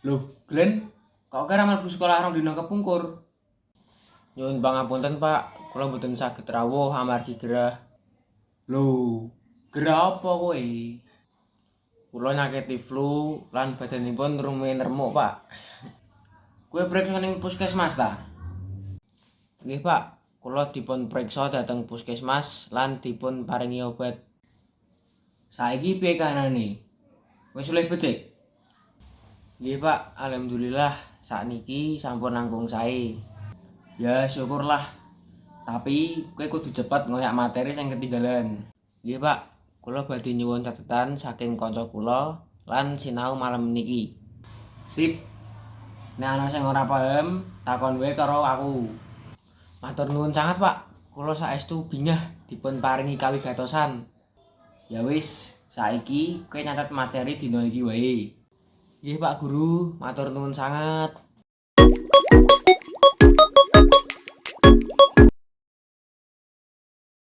Loh, Glenn, kok kira mlebu sekolah rong dina kepungkur? Nyuwun pangapunten, Pak. Kula mboten saged rawuh amargi gerah. Loh, gerah apa kowe? Kula nyakiti flu lan badanipun rumiyin remuk, Pak. Kowe priksa ning puskesmas ta? Nggih, Pak. Kula dipun priksa dhateng puskesmas lan dipun paringi obat. Saiki piye kahanane? Wis luwih becik? Nggih, Pak. Alhamdulillah sakniki sampun langkung sae. Ya syukurlah. Tapi kowe kudu cepet ngoyak materi sing ketinggalan. Nggih, Pak. Kula badhe nyuwun catetan saking kanca kula lan sinau malam niki. Sip. Nek ana sing ora paham, takon wae karo aku. Matur nuwun sangat, Pak. Kula saestu bingah dipun paringi kawigatosan. Ya wis, saiki kowe nyatet materi dina iki wae. Nggih, Pak Guru. Matur nuwun sangat.